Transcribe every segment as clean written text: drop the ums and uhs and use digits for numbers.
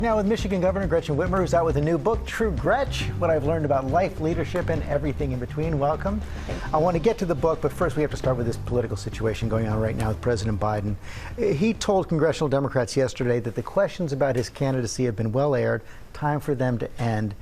Now with Michigan Governor Gretchen Whitmer, who's out with a new book, True Gretch, What I've Learned About Life, Leadership, and Everything in Between. Welcome. I want to get to the book, but first we have to start with this political situation going on right now with President Biden. He told congressional Democrats yesterday that the questions about his candidacy have been well aired, time for them to end.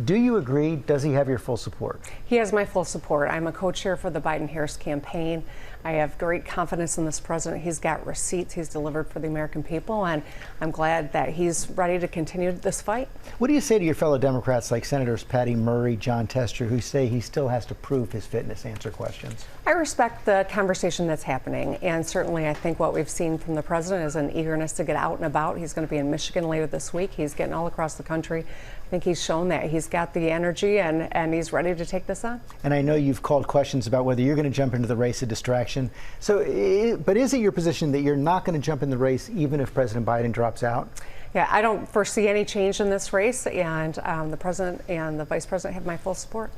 Do you agree? Does he have your full support? He has my full support. I'm a co-chair for the Biden-Harris campaign. I have great confidence in this president. He's got receipts he's delivered for the American people, and I'm glad that he's ready to continue this fight. What do you say to your fellow Democrats like Senators Patty Murray, John Tester, who say he still has to prove his fitness to answer questions? I respect the conversation that's happening, and certainly I think what we've seen from the president is an eagerness to get out and about. He's going to be in Michigan later this week. He's getting all across the country. I think he's shown that he's got the energy and he's ready to take this on. And I know you've called questions about whether you're going to jump into the race of distraction. So, but is it your position that you're not going to jump in the race even if President Biden drops out? Yeah, I don't foresee any change in this race, and the president and the vice president have my full support.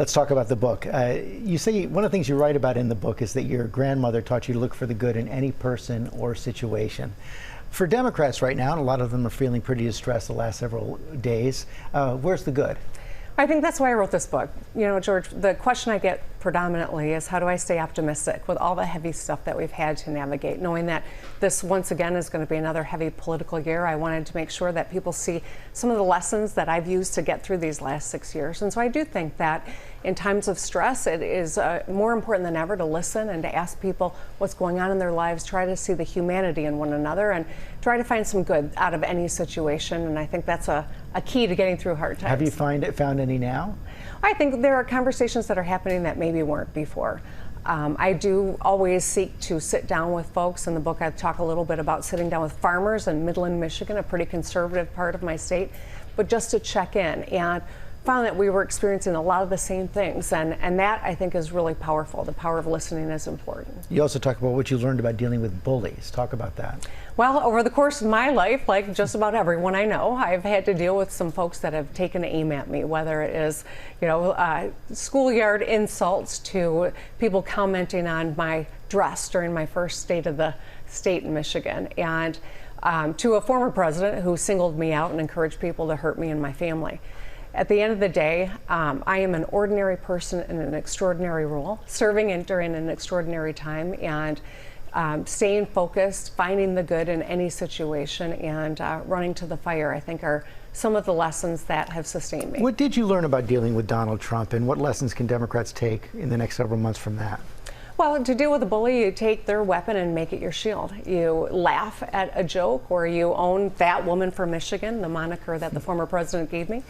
Let's talk about the book. You say one of the things you write about in the book is that your grandmother taught you to look for the good in any person or situation. For Democrats right now, and a lot of them are feeling pretty distressed the last several days, where's the good? I think that's why I wrote this book. You know, George, the question I get predominantly is how do I stay optimistic with all the heavy stuff that we've had to navigate, knowing that this once again is going to be another heavy political year. I wanted to make sure that people see some of the lessons that I've used to get through these last 6 years. And so I do think that in times of stress, it is more important than ever to listen and to ask people what's going on in their lives, try to see the humanity in one another, and try to find some good out of any situation. And I think that's a key to getting through hard times. Have you found any now? I think there are conversations that are happening that maybe weren't before. I do always seek to sit down with folks. In the book, I talk a little bit about sitting down with farmers in Midland, Michigan, a pretty conservative part of my state, but just to check in, and found that we were experiencing a lot of the same things, and that I think is really powerful. The power of listening is important. You also talk about what you learned about dealing with bullies. Talk about that. Well, over the course of my life, like just about everyone I know, I've had to deal with some folks that have taken aim at me, whether it is, you know, schoolyard insults to people commenting on my dress during my first State of the State in Michigan, and to a former president who singled me out and encouraged people to hurt me and my family. At the end of the day, I am an ordinary person in an extraordinary role, serving during an extraordinary time, and staying focused, finding the good in any situation, and running to the fire, I think are some of the lessons that have sustained me. What did you learn about dealing with Donald Trump, and what lessons can Democrats take in the next several months from that? Well, to deal with a bully, you take their weapon and make it your shield. You laugh at a joke, or you own that woman for Michigan, the moniker that the former president gave me.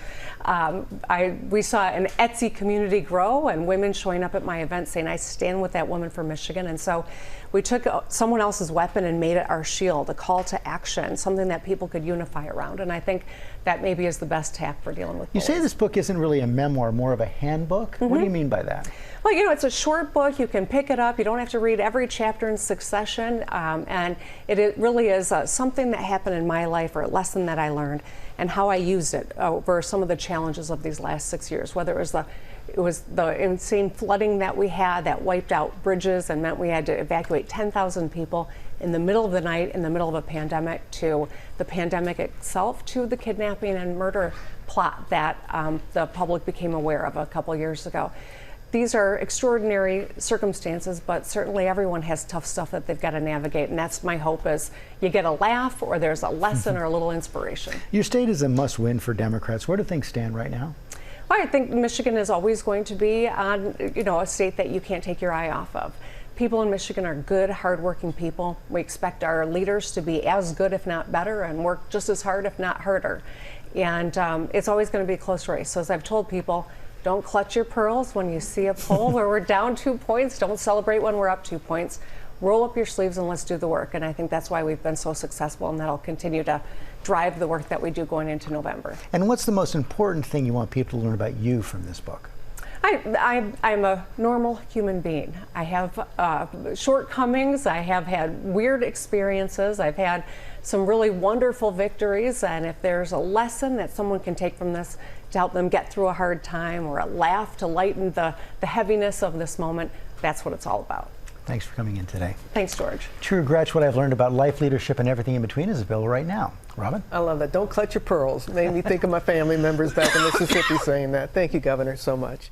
We saw an Etsy community grow, and women showing up at my event saying, I stand with that woman for Michigan. And so we took someone else's weapon and made it our shield, a call to action, something that people could unify around. And I think that maybe is the best tack for dealing with bullies. You say this book isn't really a memoir, more of a handbook. Mm-hmm. What do you mean by that? Well, you know, it's a short book. You can pick it up. You don't have to read every chapter in succession. And it really is something that happened in my life, or a lesson that I learned, and how I used it over some of the challenges of these last 6 years, whether it was the insane flooding that we had that wiped out bridges and meant we had to evacuate 10,000 people in the middle of the night, in the middle of a pandemic, to the pandemic itself, to the kidnapping and murder plot that the public became aware of a couple years ago. These are extraordinary circumstances, but certainly everyone has tough stuff that they've got to navigate, and that's my hope, is you get a laugh, or there's a lesson or a little inspiration. Your state is a must-win for Democrats. Where do things stand right now? Well, I think Michigan is always going to be a state that you can't take your eye off of. People in Michigan are good, hardworking people. We expect our leaders to be as good, if not better, and work just as hard, if not harder. And it's always going to be a close race. So as I've told people, don't clutch your pearls when you see a poll where we're down 2 points. Don't celebrate when we're up 2 points. Roll up your sleeves and let's do the work. And I think that's why we've been so successful, and that'll continue to drive the work that we do going into November. And what's the most important thing you want people to learn about you from this book? I'm a normal human being. I have shortcomings. I have had weird experiences. I've had some really wonderful victories. And if there's a lesson that someone can take from this to help them get through a hard time, or a laugh to lighten the heaviness of this moment, that's what it's all about. Thanks for coming in today. Thanks, George. True Gretch, what I've learned about life, leadership, and everything in between is available right now. Robin? I love that. Don't clutch your pearls. Made me think of my family members back in Mississippi saying that. Thank you, Governor, so much.